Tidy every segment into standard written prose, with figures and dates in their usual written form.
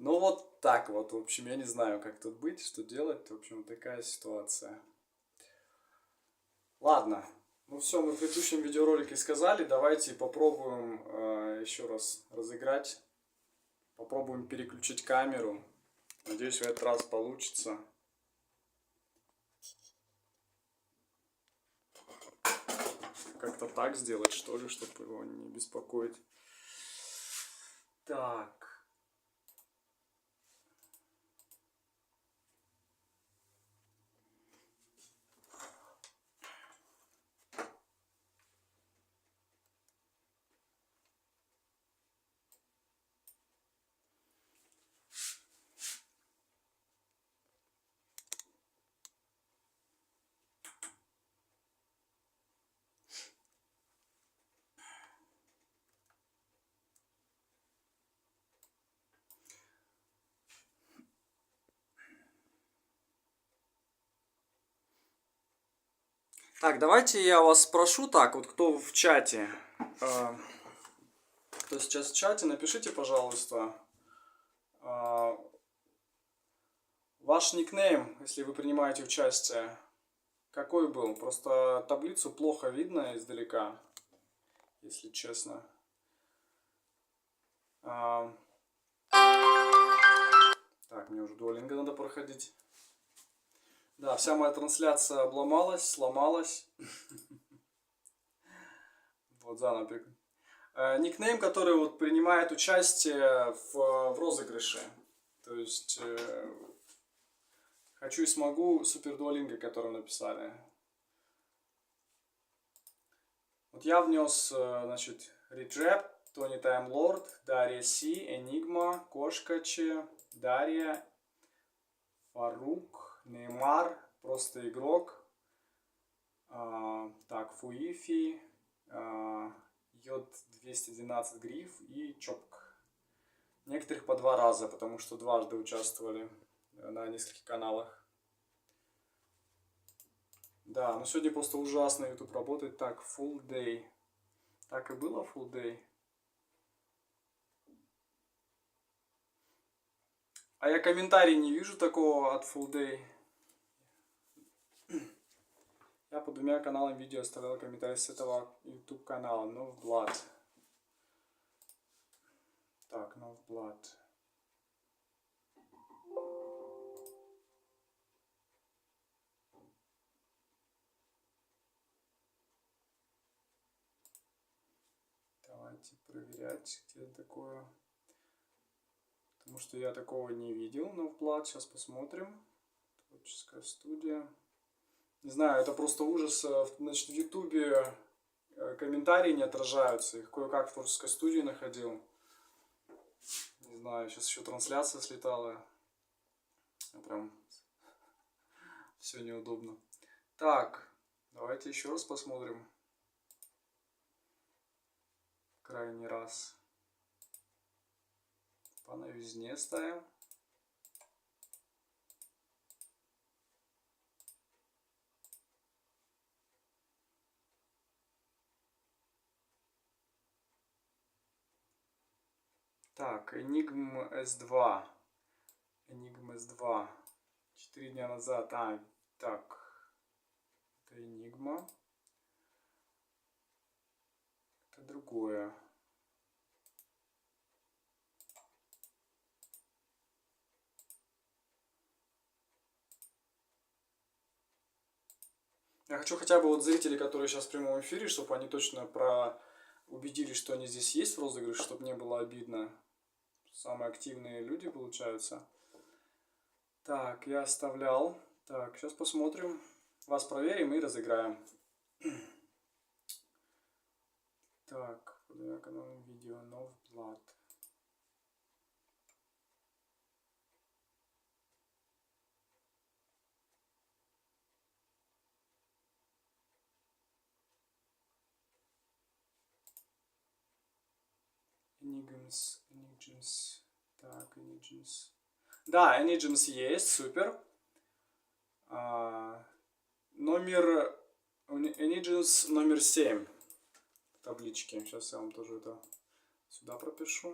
Ну вот так вот, в общем, я не знаю, как тут быть, что делать. В общем, вот такая ситуация. Ладно, ну все, мы в предыдущем видеоролике сказали. Давайте попробуем еще раз разыграть. Попробуем переключить камеру. Надеюсь, в этот раз получится. Как-то так сделать, что ли, чтобы его не беспокоить. Так. Так, давайте я вас спрошу так, вот кто в чате, кто сейчас в чате, напишите, пожалуйста, ваш никнейм, если вы принимаете участие, какой был? Просто таблицу плохо видно издалека, если честно. Так, мне уже Duolingo надо проходить. Да, вся моя трансляция обломалась, сломалась. Вот заново. Никнейм, который вот принимает участие в розыгрыше. То есть хочу и смогу Супер Duolingo, который написали. Вот я внес, значит, Реджеп, Тони Тайм Лорд, Дарья Си, Энигма, Кошкаче, Дарья, Фарук, Неймар, Просто Игрок, так, Фуифи, Йод 212 Гриф и Чопк. Некоторых по 2 раза, потому что дважды участвовали на нескольких каналах. Да, но сегодня просто ужасно YouTube работает. Так, Full Day. Так и было Full Day. А я комментарий не вижу такого от Full Day. Я по 2 каналам видео оставлял комментарий с этого YouTube канала. No Blood. Так, No Blood. Давайте проверять, где такое. Потому что я такого не видел. No Blood. Сейчас посмотрим. Творческая студия. Не знаю, это просто ужас. Значит, в Ютубе комментарии не отражаются. Их кое-как в творческой студии находил. Не знаю, сейчас еще трансляция слетала. Прям все неудобно. Так, давайте еще раз посмотрим. Крайний раз. По новизне ставим. Так, Enigma S2. Enigma S2. 4 дня назад. Так. Это Enigma. Это другое. Я хочу хотя бы вот зрители, которые сейчас в прямом эфире, чтобы они точно убедились, что они здесь есть в розыгрыше, чтобы не было обидно. Самые активные люди получаются. Так, я оставлял. Так, сейчас посмотрим. Вас проверим и разыграем. Так, я канал видео No Blood. Enigmas. Так, Enigmas. Да, Enigmas есть, супер. Номер Enigmas номер 7 в табличке. Сейчас я вам тоже это сюда пропишу.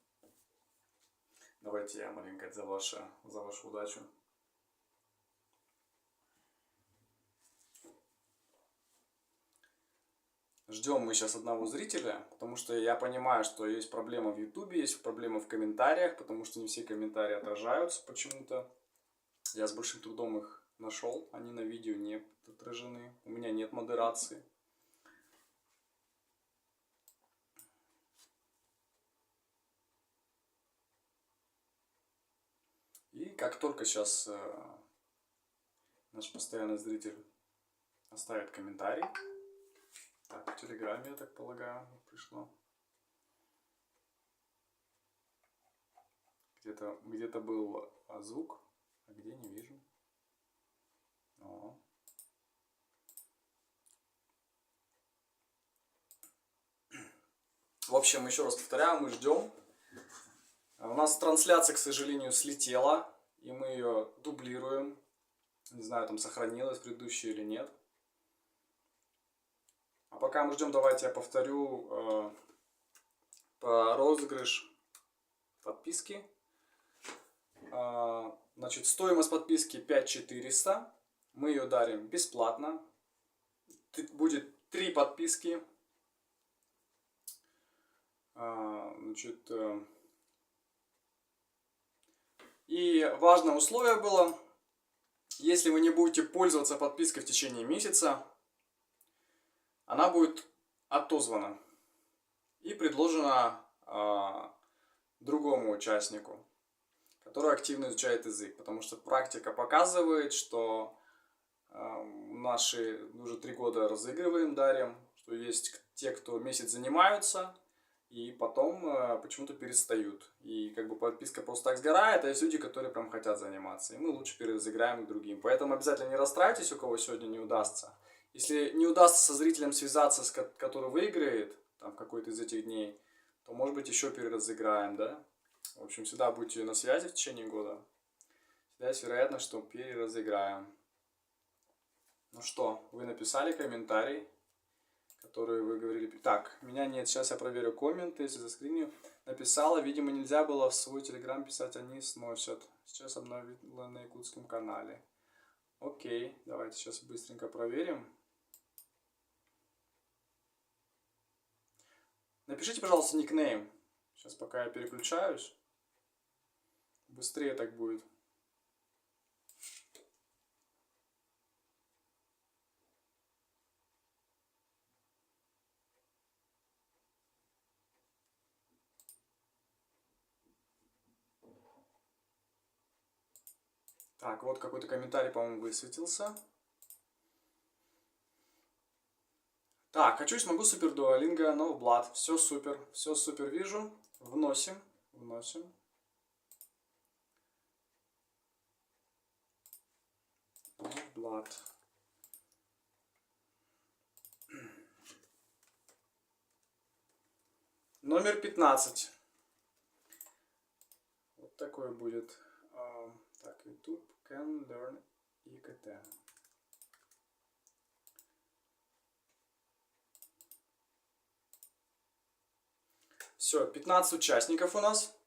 Давайте я маленько за вашу удачу. Ждем мы сейчас одного зрителя, потому что я понимаю, что есть проблема в Ютубе, есть проблема в комментариях, потому что не все комментарии отражаются почему-то. Я с большим трудом их нашел, они на видео не отражены, у меня нет модерации. И как только сейчас наш постоянный зритель оставит комментарий, так, в Телеграме, я так полагаю, пришло. Где-то был звук, а где не вижу. О. В общем, еще раз повторяю, мы ждем. У нас трансляция, к сожалению, слетела, и мы ее дублируем. Не знаю, там сохранилась предыдущая или нет. А пока мы ждем, давайте я повторю про розыгрыш подписки. Значит, стоимость подписки 5400. Мы ее дарим бесплатно. Будет 3 подписки. Значит, и важное условие было, если вы не будете пользоваться подпиской в течение месяца, она будет отозвана и предложена другому участнику, который активно изучает язык. Потому что практика показывает, что наши уже 3 года разыгрываем, дарим, что есть те, кто месяц занимаются, и потом почему-то перестают. И как бы подписка просто так сгорает, а есть люди, которые прям хотят заниматься. И мы лучше переразыграем к другим. Поэтому обязательно не расстраивайтесь, у кого сегодня не удастся. Если не удастся со зрителем связаться, который выиграет там, в какой-то из этих дней, то, может быть, еще переразыграем, да? В общем, всегда будьте на связи в течение года. Всегда есть вероятность, что переразыграем. Ну что, вы написали комментарий, который вы говорили. Так, меня нет, сейчас я проверю комменты, если заскриню. Написала, видимо, нельзя было в свой телеграм писать, они сносят. Сейчас обновила на якутском канале. Окей, давайте сейчас быстренько проверим. Напишите, пожалуйста, никнейм. Сейчас пока я переключаюсь. Быстрее так будет. Так, вот какой-то комментарий, по-моему, высветился. Так, хочу и смогу супер дуолинго, но Влад. Все супер вижу. Вносим. Влад. Номер 15. Вот такой будет. Так, YouTube can learn ИКТ. Все, 15 участников у нас.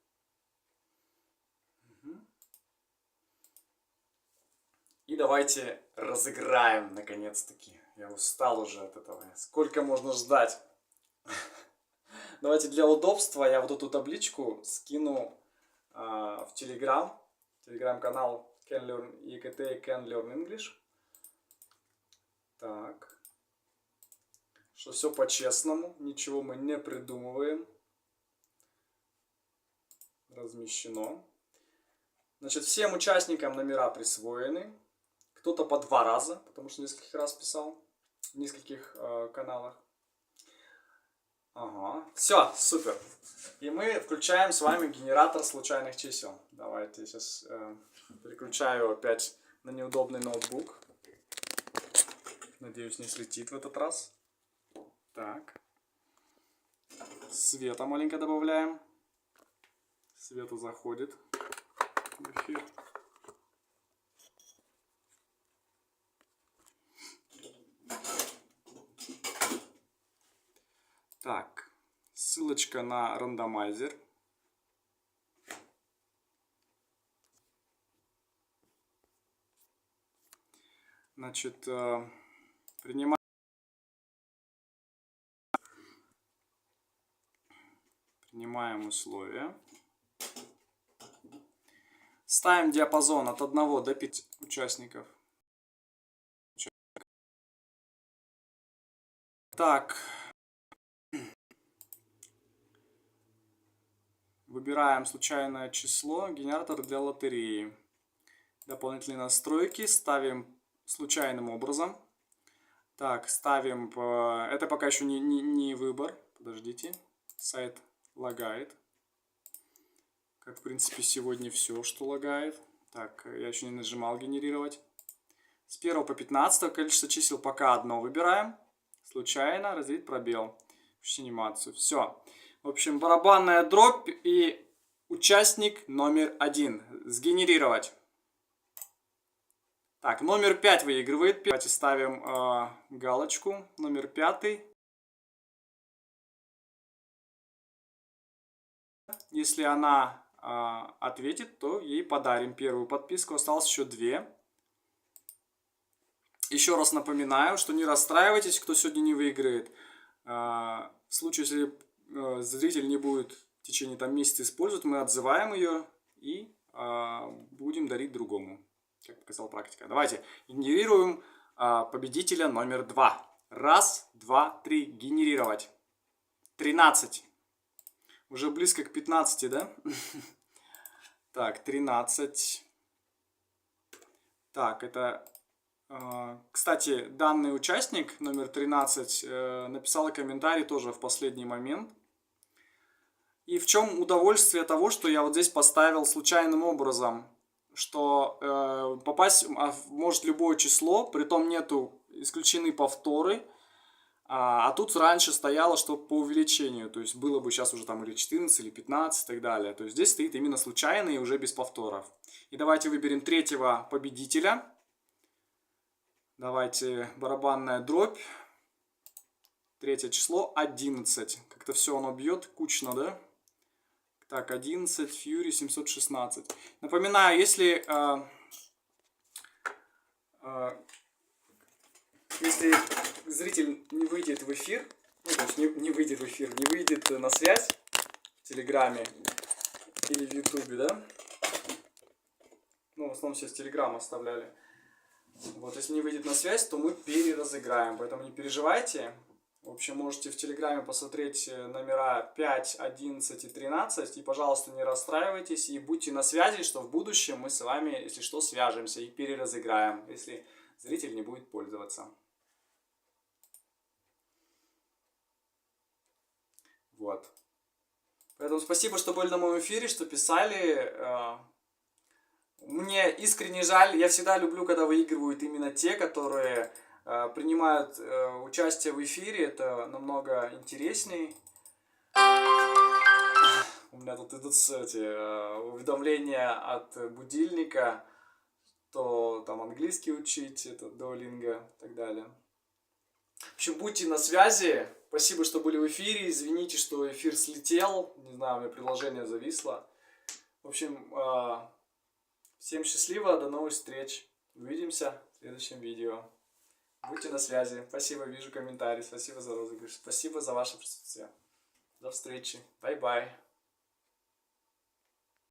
И давайте разыграем, наконец-таки. Я устал уже от этого. Сколько можно ждать? Давайте для удобства я вот эту табличку скину в Telegram. Телеграм-канал Can Learn ИКТ, Can Learn English. Так. Что все по-честному. Ничего мы не придумываем. Размещено. Значит, всем участникам номера присвоены. Кто-то по 2 раза, потому что несколько раз писал. В нескольких каналах. Ага. Все, супер. И мы включаем с вами генератор случайных чисел. Давайте я сейчас переключаю опять на неудобный ноутбук. Надеюсь, не слетит в этот раз. Так. Света маленько добавляем. Света заходит в эфир. Так, ссылочка на рандомайзер. Значит, принимаем условия. Ставим диапазон от 1 до 5 участников. Так. Выбираем случайное число, генератор для лотереи. Дополнительные настройки ставим случайным образом. Так, ставим... Это пока еще не выбор. Подождите. Сайт лагает. Как, в принципе, сегодня все, что лагает. Так, я еще не нажимал генерировать. С 1 по 15 количество чисел пока одно выбираем. Случайно разделить пробел. Включить анимацию. Все. В общем, барабанная дробь и участник номер 1. Сгенерировать. Так, номер 5 выигрывает. Давайте ставим галочку. Номер 5. Если она ответит, то ей подарим первую подписку. Осталось еще 2. Еще раз напоминаю, что не расстраивайтесь, кто сегодня не выиграет. В случае, если зритель не будет в течение месяца использовать, мы отзываем ее и будем дарить другому. Как показала практика. Давайте генерируем победителя номер 2. 1, 2, 3. Генерировать. 13. Уже близко к 15, да? Так, 13. Так, это... Кстати, данный участник, номер 13, написал комментарий тоже в последний момент. И в чем удовольствие того, что я вот здесь поставил случайным образом, что попасть может любое число, притом нету исключены повторы, а тут раньше стояло, что по увеличению, то есть было бы сейчас уже там или 14, или 15 и так далее. То есть здесь стоит именно случайно и уже без повторов. И давайте выберем третьего победителя. Давайте барабанная дробь. Третье число 11. Как-то все оно бьет кучно, да? Так, 11, Fury 716. Напоминаю, если зритель не выйдет в эфир, ну, то есть не выйдет в эфир, не выйдет на связь в Телеграме или в Ютубе, да? Ну, в основном все с Телеграма оставляли. Вот, если не выйдет на связь, то мы переразыграем, поэтому не переживайте. В общем, можете в Телеграме посмотреть номера 5, 11 и 13. И, пожалуйста, не расстраивайтесь и будьте на связи, что в будущем мы с вами, если что, свяжемся и переразыграем, если зритель не будет пользоваться. Вот. Поэтому спасибо, что были на моем эфире, что писали. Мне искренне жаль, я всегда люблю, когда выигрывают именно те, которые принимают участие в эфире, это намного интересней. У меня тут идут уведомления от будильника, то там английский учить, это Duolingo и так далее. В общем, будьте на связи. Спасибо, что были в эфире. Извините, что эфир слетел. Не знаю, у меня приложение зависло. В общем, всем счастливо, до новых встреч. Увидимся в следующем видео. Будьте на связи. Спасибо, вижу комментарии. Спасибо за розыгрыш. Спасибо за ваше присутствие. До встречи. Бай-бай.